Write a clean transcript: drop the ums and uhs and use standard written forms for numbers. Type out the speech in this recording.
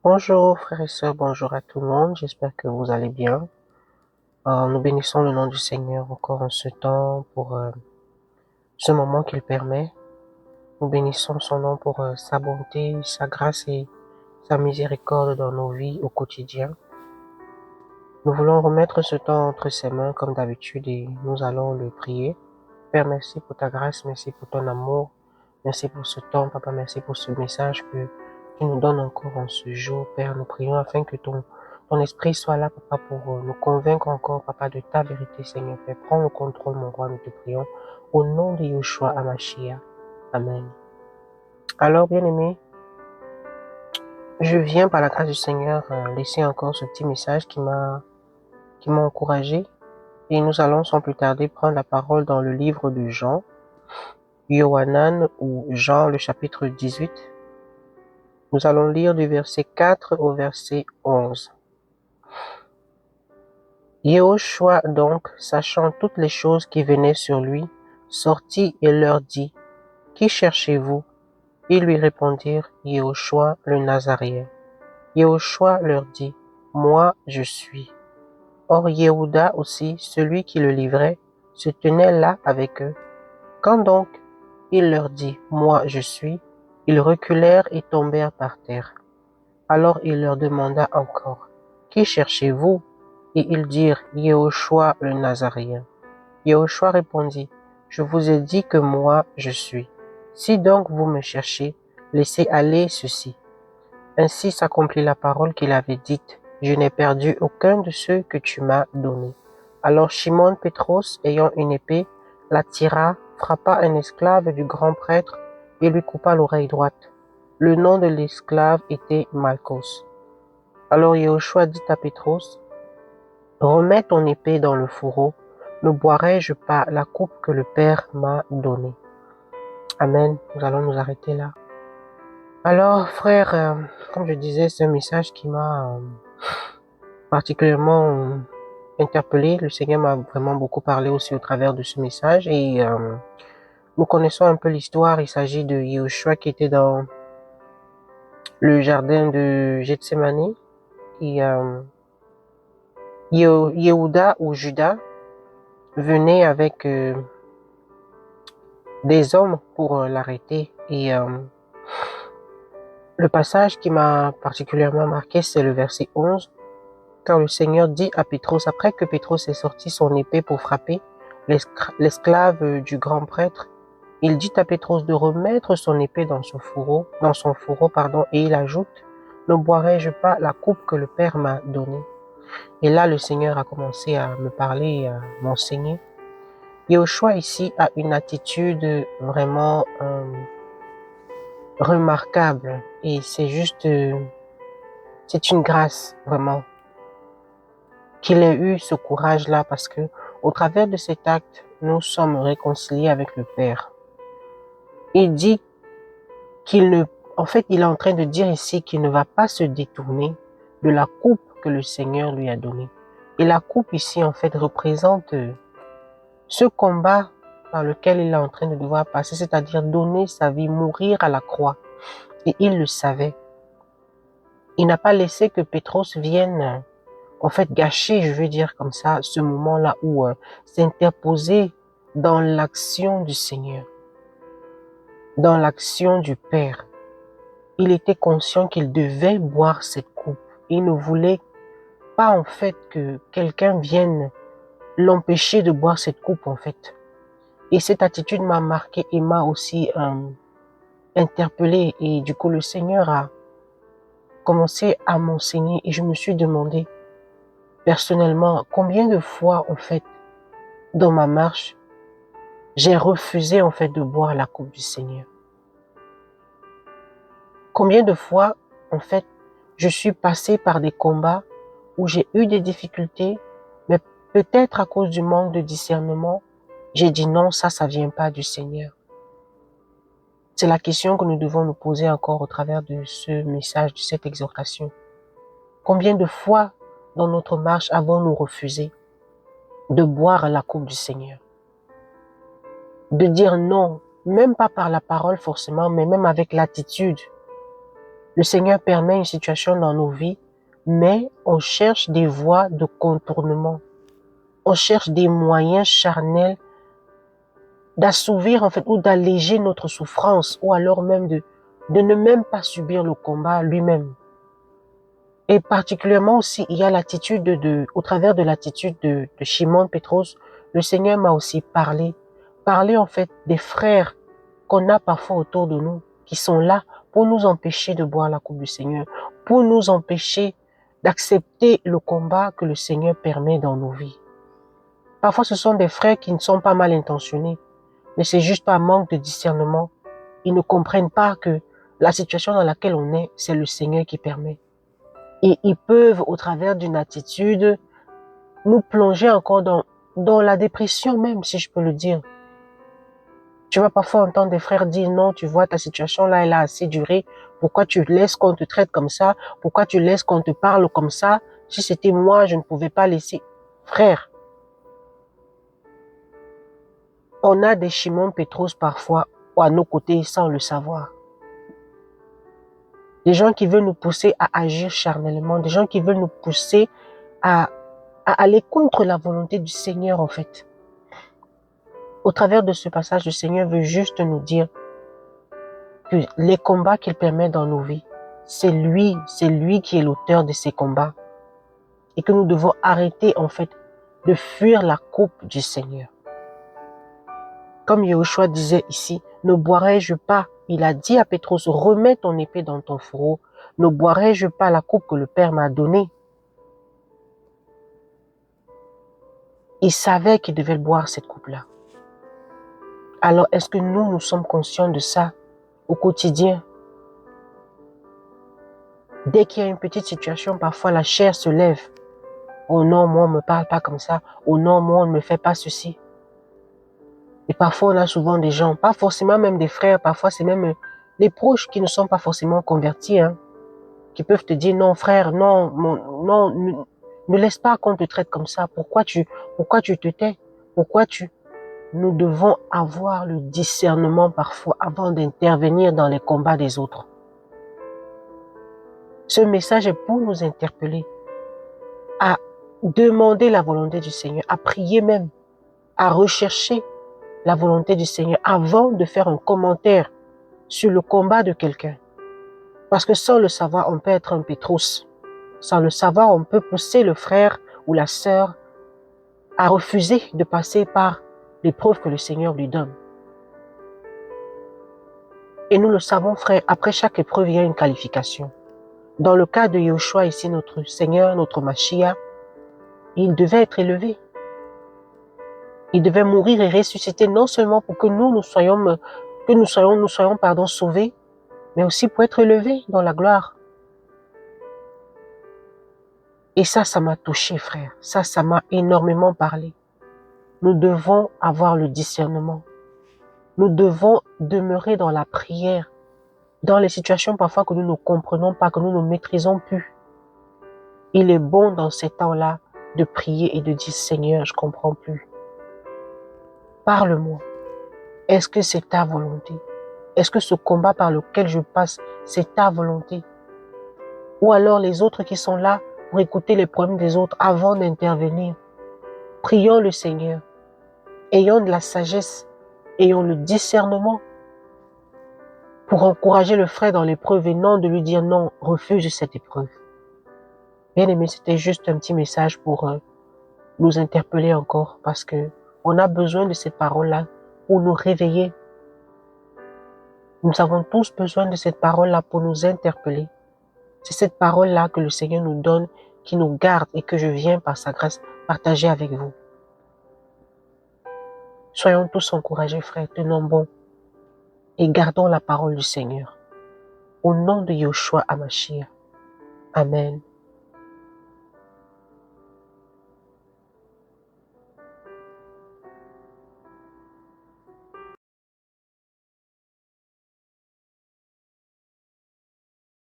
Bonjour frères et sœurs, bonjour à tout le monde, j'espère que vous allez bien. Nous bénissons le nom du Seigneur encore en ce temps pour ce moment qu'il permet. Nous bénissons son nom pour sa bonté, sa grâce et sa miséricorde dans nos vies au quotidien. Nous voulons remettre ce temps entre ses mains comme d'habitude et nous allons le prier. Père, merci pour ta grâce, merci pour ton amour, merci pour ce temps, Papa, merci pour ce message que tu nous donnes encore en ce jour. Père, nous prions afin que ton esprit soit là, Papa, pour nous convaincre encore, Papa, de ta vérité, Seigneur. Père, prends le contrôle, mon roi, nous te prions. Au nom de Yeshua Amashia. Amen. Alors, bien-aimés, je viens par la grâce du Seigneur laisser encore ce petit message qui m'a encouragé. Et nous allons sans plus tarder prendre la parole dans le livre de Jean, Yohanan ou Jean, le chapitre 18. Nous allons lire du verset 4 au verset 11. Yehoshua donc, sachant toutes les choses qui venaient sur lui, sortit et leur dit, Qui cherchez-vous? Ils lui répondirent, Yehoshua le Nazaréen. Yehoshua leur dit, Moi je suis. Or Yehuda aussi, celui qui le livrait, se tenait là avec eux. Quand donc il leur dit, Moi je suis, ils reculèrent et tombèrent par terre. Alors il leur demanda encore, Qui cherchez-vous? Et ils dirent, Yehoshua le Nazaréen. Yehoshua répondit, Je vous ai dit que moi je suis. Si donc vous me cherchez, laissez aller ceci. Ainsi s'accomplit la parole qu'il avait dite, Je n'ai perdu aucun de ceux que tu m'as donnés. Alors Shimon Pétros, ayant une épée, la tira, frappa un esclave du grand prêtre et lui coupa l'oreille droite. Le nom de l'esclave était Malchos. Alors Yehoshua dit à Pétros, Remets ton épée dans le fourreau, ne boirai-je pas la coupe que le Père m'a donnée? Amen. Nous allons nous arrêter là. Alors, frère, comme je disais, c'est un message qui m'a particulièrement interpellé. Le Seigneur m'a vraiment beaucoup parlé aussi au travers de ce message. Et nous connaissons un peu l'histoire. Il s'agit de Yehoshua qui était dans le jardin de Gethsémani. Et Yehuda ou Judas venait avec des hommes pour l'arrêter. Et le passage qui m'a particulièrement marqué, c'est le verset 11. Quand le Seigneur dit à Pétros, après que Pétros ait sorti son épée pour frapper l'esclave du grand prêtre, il dit à Pétros de remettre son épée dans son fourreau, et il ajoute, ne boirai-je pas la coupe que le Père m'a donnée? Et là, le Seigneur a commencé à me parler, à m'enseigner. Yehoshua ici a une attitude vraiment remarquable et c'est juste, c'est une grâce vraiment qu'il ait eu ce courage-là parce que au travers de cet acte, nous sommes réconciliés avec le Père. Il dit qu'il ne, en fait, il est en train de dire ici qu'il ne va pas se détourner de la coupe que le Seigneur lui a donnée. Et la coupe ici, en fait, représente ce combat par lequel il est en train de devoir passer, c'est-à-dire donner sa vie, mourir à la croix. Et il le savait. Il n'a pas laissé que Pétros vienne, en fait, gâcher, je veux dire comme ça, ce moment-là où s'interposer dans l'action du Seigneur, dans l'action du Père. Il était conscient qu'il devait boire cette coupe. Il ne voulait pas, en fait, que quelqu'un vienne l'empêcher de boire cette coupe, en fait. Et cette attitude m'a marqué et m'a aussi interpellé. Et du coup, le Seigneur a commencé à m'enseigner et je me suis demandé personnellement combien de fois, en fait, dans ma marche, j'ai refusé, en fait, de boire la coupe du Seigneur. Combien de fois, en fait, je suis passé par des combats où j'ai eu des difficultés, mais peut-être à cause du manque de discernement, j'ai dit non, ça vient pas du Seigneur. C'est la question que nous devons nous poser encore au travers de ce message, de cette exhortation. Combien de fois dans notre marche avons-nous refusé de boire la coupe du Seigneur? De dire non, même pas par la parole forcément, mais même avec l'attitude. Le Seigneur permet une situation dans nos vies, mais on cherche des voies de contournement. On cherche des moyens charnels d'assouvir en fait ou d'alléger notre souffrance ou alors même de ne même pas subir le combat lui-même. Et particulièrement aussi, il y a l'attitude au travers de l'attitude de Shimon Pétros, le Seigneur m'a aussi parlé en fait des frères qu'on a parfois autour de nous, qui sont là pour nous empêcher de boire la coupe du Seigneur, pour nous empêcher d'accepter le combat que le Seigneur permet dans nos vies. Parfois, ce sont des frères qui ne sont pas mal intentionnés, mais c'est juste un manque de discernement. Ils ne comprennent pas que la situation dans laquelle on est, c'est le Seigneur qui permet. Et ils peuvent, au travers d'une attitude, nous plonger encore dans la dépression même, si je peux le dire. Tu vas parfois entendre des frères dire, non, tu vois, ta situation là, elle a assez duré. Pourquoi tu laisses qu'on te traite comme ça? Pourquoi tu laisses qu'on te parle comme ça? Si c'était moi, je ne pouvais pas laisser. Frère, on a des Shimon Pétros parfois à nos côtés sans le savoir. Des gens qui veulent nous pousser à agir charnellement, des gens qui veulent nous pousser à aller contre la volonté du Seigneur en fait. Au travers de ce passage, le Seigneur veut juste nous dire que les combats qu'il permet dans nos vies, c'est lui qui est l'auteur de ces combats. Et que nous devons arrêter en fait de fuir la coupe du Seigneur. Comme Yahushua disait ici, ne boirai-je pas, il a dit à Pétros, remets ton épée dans ton fourreau, ne boirai-je pas la coupe que le Père m'a donnée? Il savait qu'il devait boire cette coupe-là. Alors, est-ce que nous sommes conscients de ça au quotidien? Dès qu'il y a une petite situation, parfois la chair se lève. Oh non, moi on ne me parle pas comme ça. Oh non, moi on ne me fait pas ceci. Et parfois on a souvent des gens, pas forcément même des frères, parfois c'est même les proches qui ne sont pas forcément convertis, qui peuvent te dire non frère, non, non, ne laisse pas qu'on te traite comme ça. Pourquoi tu te tais? Nous devons avoir le discernement parfois avant d'intervenir dans les combats des autres. Ce message est pour nous interpeller à demander la volonté du Seigneur, à prier même, à rechercher la volonté du Seigneur avant de faire un commentaire sur le combat de quelqu'un. Parce que sans le savoir, on peut être un Pétros. Sans le savoir, on peut pousser le frère ou la sœur à refuser de passer par l'épreuve que le Seigneur lui donne. Et nous le savons, frère, après chaque épreuve, il y a une qualification. Dans le cas de Yahushua, ici, notre Seigneur, notre Mashiach, il devait être élevé. Il devait mourir et ressusciter non seulement pour que nous soyons sauvés, mais aussi pour être élevés dans la gloire. Et ça m'a touché, frère. Ça m'a énormément parlé. Nous devons avoir le discernement. Nous devons demeurer dans la prière, dans les situations parfois que nous ne comprenons pas, que nous ne maîtrisons plus. Il est bon dans ces temps-là de prier et de dire, Seigneur, je ne comprends plus. Parle-moi. Est-ce que c'est ta volonté? Est-ce que ce combat par lequel je passe, c'est ta volonté? Ou alors les autres qui sont là pour écouter les problèmes des autres avant d'intervenir? Prions le Seigneur. Ayons de la sagesse, ayons le discernement pour encourager le frère dans l'épreuve et non de lui dire non, refuse cette épreuve. Bien aimé, c'était juste un petit message pour nous interpeller encore parce que on a besoin de cette parole-là pour nous réveiller. Nous avons tous besoin de cette parole-là pour nous interpeller. C'est cette parole-là que le Seigneur nous donne, qui nous garde et que je viens par sa grâce partager avec vous. Soyons tous encouragés, frères, tenons bon et gardons la parole du Seigneur. Au nom de Yahushua HaMashiach. Amen.